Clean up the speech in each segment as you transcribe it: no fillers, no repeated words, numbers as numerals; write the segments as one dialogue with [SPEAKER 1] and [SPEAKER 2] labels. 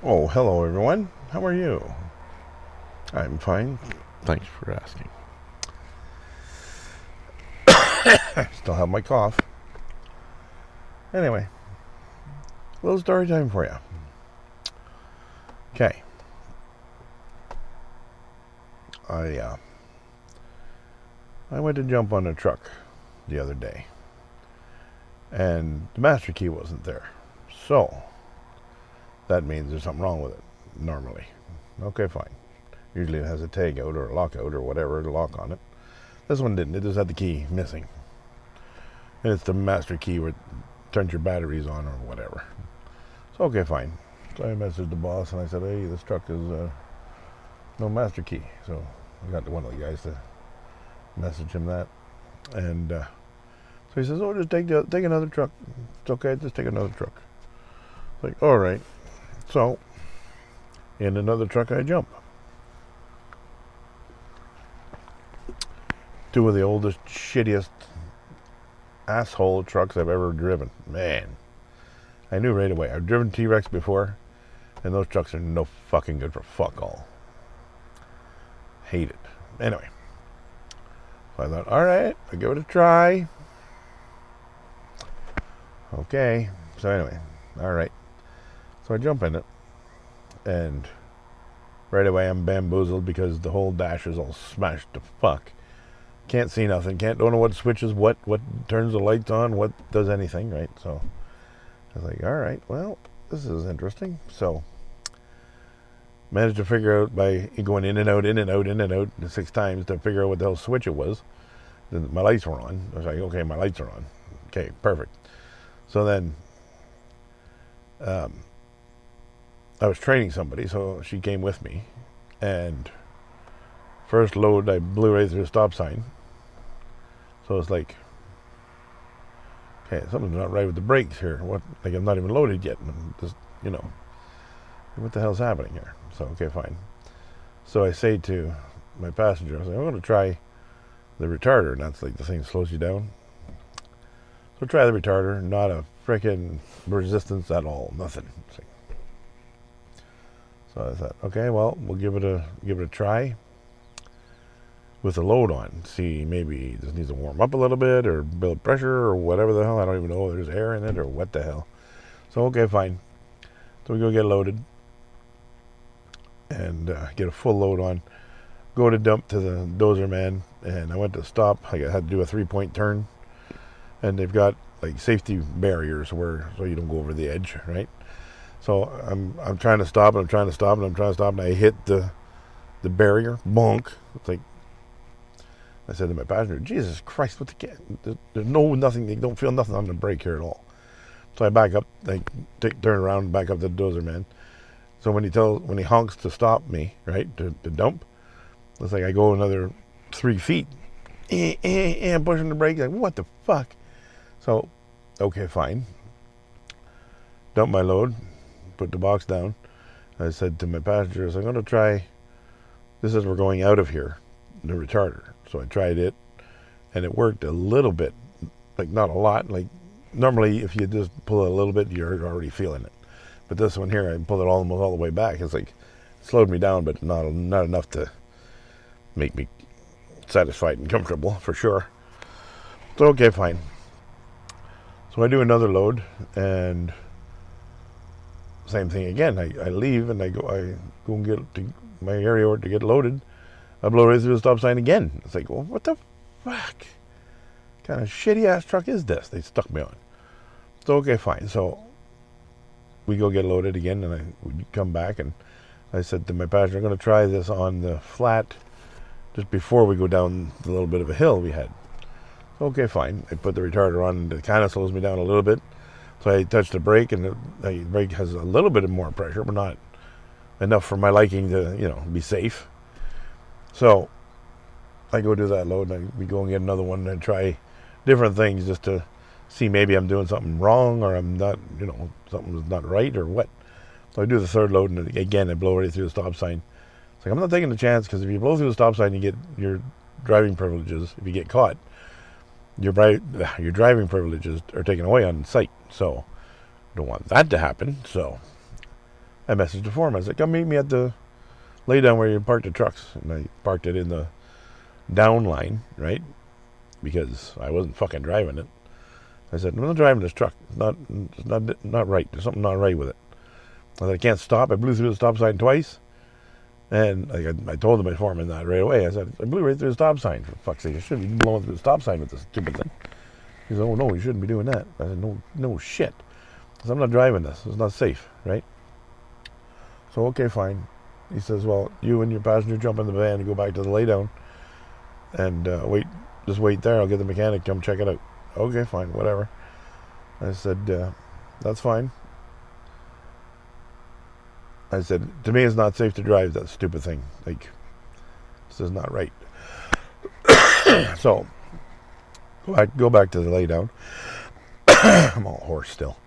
[SPEAKER 1] Oh, hello everyone. How are you? I'm fine. Thanks for asking. Still have my cough. Anyway, little story time for you. Okay. I uh, I went to jump on a truck the other day, and the master key wasn't there. So that means there's something wrong with it. Normally, okay, fine. Usually it has a tag out or a lockout or whatever, a lock on it. This one didn't. It just had the key missing, and it's the master key where it turns your batteries on or whatever. So okay, fine. So I messaged the boss and I said, "Hey, this truck is no master key." So I got one of the guys to message him that, and so he says, "Oh, just take another truck. It's okay, just take another truck." It's like, all right. So in another truck I jump. Two of the oldest, shittiest asshole trucks I've ever driven. Man, I knew right away. I've driven T-Rex before, and those trucks are no fucking good for fuck all. Hate it. Anyway, so I thought, all right, I'll give it a try. Okay. So anyway, all right. So I jump in it, and right away I'm bamboozled because the whole dash is all smashed to fuck. Can't see nothing. Don't know what switches what turns the lights on, what does anything, right? So I was like, all right, well, this is interesting. So managed to figure out by going in and out, in and out, in and out 6 times to figure out what the hell switch it was. Then my lights were on. I was like, okay, my lights are on. Okay, perfect. So then um, I was training somebody, so she came with me. And first load, I blew right through the stop sign. So it's like, okay, something's not right with the brakes here. What? Like I'm not even loaded yet. And I'm just, what the hell's happening here? So okay, fine. So I say to my passenger, I was like, I'm going to try the retarder, and that's like the thing that slows you down. So try the retarder, not a freaking resistance at all, nothing. So I thought, okay, well, we'll give it a try with the load on. See, maybe it just needs to warm up a little bit or build pressure or whatever the hell. I don't even know if there's air in it or what the hell. So okay, fine. So we go get loaded and get a full load on. Go to dump to the dozer man, and I went to stop. I had to do a 3-point turn, and they've got like safety barriers where so you don't go over the edge, right? So I'm trying to stop, and I'm trying to stop, and I'm trying to stop, and I hit the barrier, bonk. It's like I said to my passenger, Jesus Christ, what the there's nothing. They don't feel nothing on the brake here at all. So I back up, turn around, and back up to the dozer man. So when he honks to stop me, right, to dump, it's like I go another 3 feet, and pushing the brake. Like what the fuck? So, okay, fine. Dump my load, put the box down. I said to my passengers, I'm going to try this as we're going out of here, the retarder. So I tried it, and it worked a little bit, like not a lot. Like normally, if you just pull it a little bit, you're already feeling it. But this one here, I pulled it almost all the way back. It's like it slowed me down, but not enough to make me satisfied and comfortable for sure. So okay, fine. So I do another load, and same thing again. I leave and I go and get to my area to get loaded. I blow right through the stop sign again. It's like, well, what the fuck kind of shitty ass truck is this? They stuck me on. So okay, fine. So we go get loaded again, and we come back, and I said to my passenger, I'm going to try this on the flat just before we go down the little bit of a hill we had. So okay, fine. I put the retarder on, and it kind of slows me down a little bit. So I touch the brake, and the brake has a little bit of more pressure, but not enough for my liking to, be safe. So I go do that load, and we go and get another one and try different things just to see maybe I'm doing something wrong or I'm not, something's not right or what. So I do the third load, and again I blow right through the stop sign. It's like I'm not taking the chance because if you blow through the stop sign, you get your driving privileges. If you get caught, your driving privileges are taken away on sight. So I don't want that to happen. So I messaged the foreman. I said, come meet me at the lay down where you parked the trucks. And I parked it in the down line, right? Because I wasn't fucking driving it. I said, I'm not driving this truck. It's not right. There's something not right with it. I said, I can't stop. I blew through the stop sign twice. And I told my foreman that right away. I said, I blew right through the stop sign. For fuck's sake, I shouldn't be blowing through the stop sign with this stupid thing. He said, oh, no, you shouldn't be doing that. I said, no shit. I said, I'm not driving this. It's not safe, right? So, okay, fine. He says, well, you and your passenger jump in the van and go back to the laydown and just wait there. I'll get the mechanic to come check it out. Okay, fine, whatever. I said, that's fine. I said, to me, it's not safe to drive that stupid thing. Like, this is not right. So, go back to the lay down. I'm all hoarse still.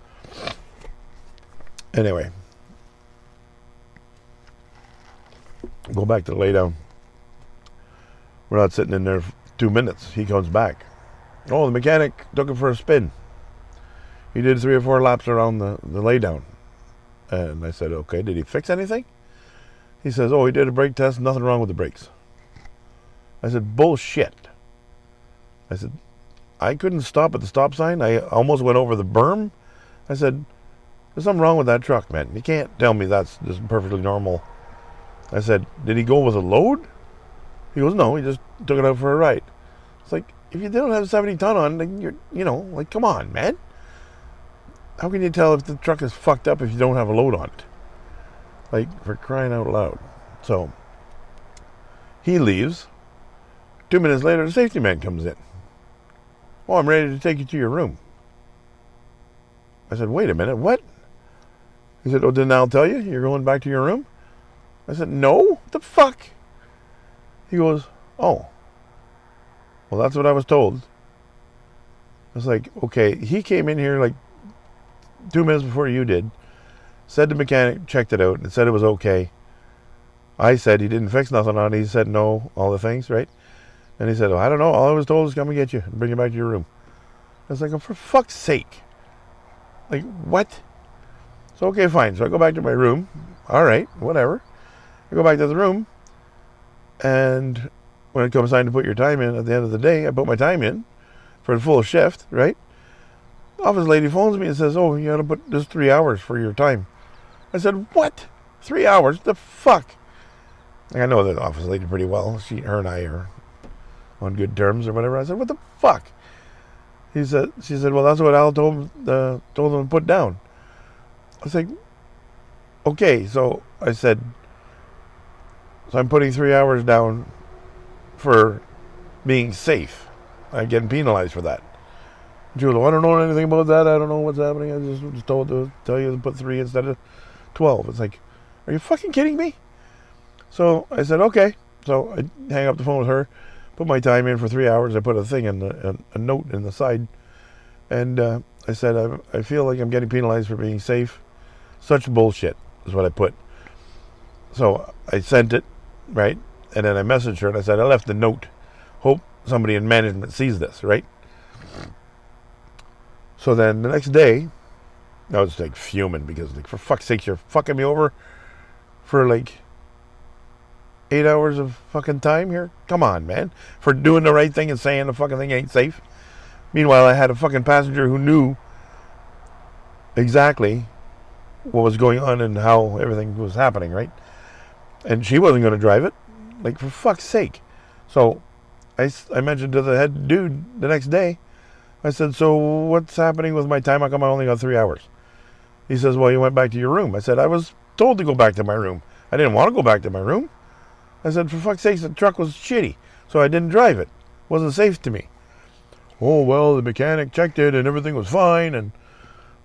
[SPEAKER 1] Anyway, go back to the lay down. We're not sitting in there for 2 minutes. He comes back. Oh, the mechanic took him for a spin. He did 3 or 4 laps around the lay down. And I said, okay, did he fix anything? He says, oh, he did a brake test, nothing wrong with the brakes. I said, bullshit. I said, I couldn't stop at the stop sign. I almost went over the berm. I said, there's something wrong with that truck, man. You can't tell me that's just perfectly normal. I said, did he go with a load? He goes, no, he just took it out for a ride. It's like, if you don't have 70 ton on, then you're, come on, man. How can you tell if the truck is fucked up if you don't have a load on it? Like, for crying out loud. So, he leaves. 2 minutes later, the safety man comes in. Oh, I'm ready to take you to your room. I said, wait a minute, what? He said, oh, didn't Al tell you you're going back to your room? I said, no, what the fuck? He goes, oh. Well, that's what I was told. I was like, okay, he came in here like 2 minutes before you did, said the mechanic checked it out and said it was okay. I said he didn't fix nothing on it. He said no, all the things, right? And he said, oh, I don't know. All I was told is come and get you and bring you back to your room. I was like, oh, for fuck's sake. Like, what? So, okay, fine. So I go back to my room. All right, whatever. I go back to the room. And when it comes time to put your time in at the end of the day, I put my time in for the full shift, right? Office lady phones me and says, oh, you got to put just 3 hours for your time. I said, what? 3 hours? The fuck? Like, I know the office lady pretty well. Her and I are on good terms or whatever. I said, what the fuck? She said, well, that's what Al told them to put down. I was like, okay. So I said, so I'm putting 3 hours down for being safe. I'm getting penalized for that. She goes, well, I don't know anything about that. I don't know what's happening. I just was told to tell you to put 3 instead of 12. It's like, are you fucking kidding me? So I said, okay. So I hang up the phone with her, put my time in for 3 hours. I put a thing in a note in the side. And I said, I feel like I'm getting penalized for being safe. Such bullshit is what I put. So I sent it, right? And then I messaged her and I said, I left a note. Hope somebody in management sees this, right? So then the next day, I was like fuming because, like, for fuck's sake, you're fucking me over for like 8 hours of fucking time here? Come on, man. For doing the right thing and saying the fucking thing ain't safe. Meanwhile, I had a fucking passenger who knew exactly what was going on and how everything was happening, right? And she wasn't going to drive it. Like, for fuck's sake. So I mentioned to the head dude the next day, I said, so what's happening with my time? How come I only got 3 hours? He says, well, you went back to your room. I said, I was told to go back to my room. I didn't want to go back to my room. I said, for fuck's sake, the truck was shitty, so I didn't drive it. It wasn't safe to me. Oh, well, the mechanic checked it and everything was fine and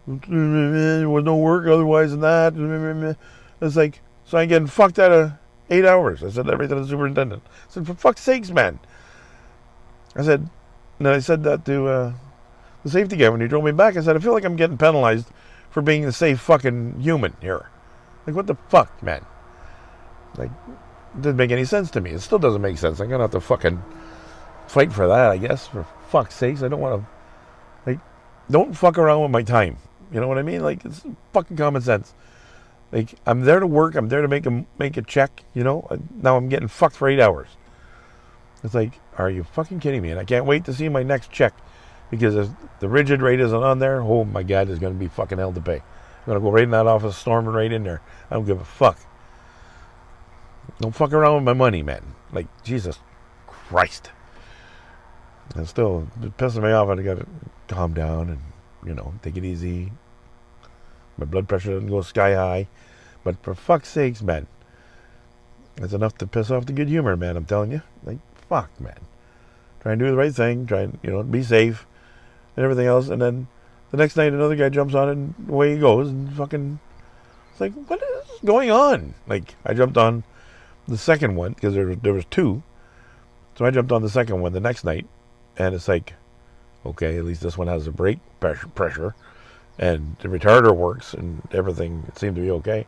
[SPEAKER 1] there was no work otherwise than that. It's like, so I'm getting fucked out of 8 hours. I said everything to the superintendent. I said, for fuck's sakes, man. I said, and I said that to the safety guy when he drove me back. I said, I feel like I'm getting penalized for being a safe fucking human here. Like, what the fuck, man? Like, it didn't make any sense to me. It still doesn't make sense. I'm going to have to fucking fight for that, I guess. For fuck's sakes, I don't want to, like, don't fuck around with my time. You know what I mean? Like, it's fucking common sense. Like, I'm there to work. I'm there to make a check. Now I'm getting fucked for 8 hours. It's like, are you fucking kidding me? And I can't wait to see my next check, because if the rigid rate isn't on there, oh my God, there's going to be fucking hell to pay. I'm going to go right in that office, storming right in there. I don't give a fuck. Don't fuck around with my money, man. Like, Jesus Christ. And still, it's pissing me off. I got to calm down and, take it easy. My blood pressure doesn't go sky high. But for fuck's sakes, man, it's enough to piss off the good humor, man. I'm telling you. Like, fuck, man. Try and do the right thing. Try and, be safe and everything else. And then the next night, another guy jumps on it and away he goes. And fucking, it's like, what is going on? Like, I jumped on the second one because there was two. So I jumped on the second one the next night. And it's like, okay, at least this one has a brake pressure. And the retarder works and everything. It seemed to be okay.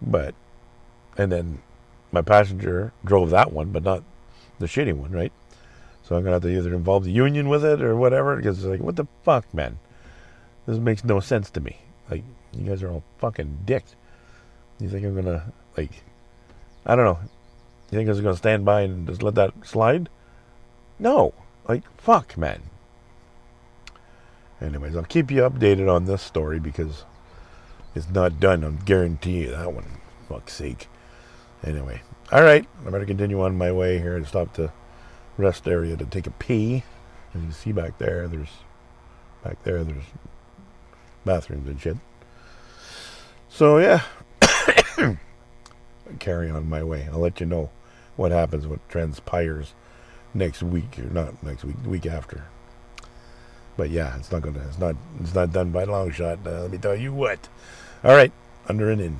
[SPEAKER 1] And then my passenger drove that one, but not the shitty one, right? So I'm going to have to either involve the union with it or whatever, because it's like, what the fuck, man? This makes no sense to me. Like, you guys are all fucking dicks. You think I'm going to, like, I don't know. You think I was going to stand by and just let that slide? No. Like, fuck, man. Anyways, I'll keep you updated on this story because it's not done. I'll guarantee you that one. Fuck's sake. Anyway. Alright. I better continue on my way here and stop the rest area to take a pee. As you can see back there, there's bathrooms and shit. So, yeah. Carry on my way. I'll let you know what happens, what transpires next week, or not next week, the week after. But yeah, it's not done by a long shot. Let me tell you what. All right, under and in.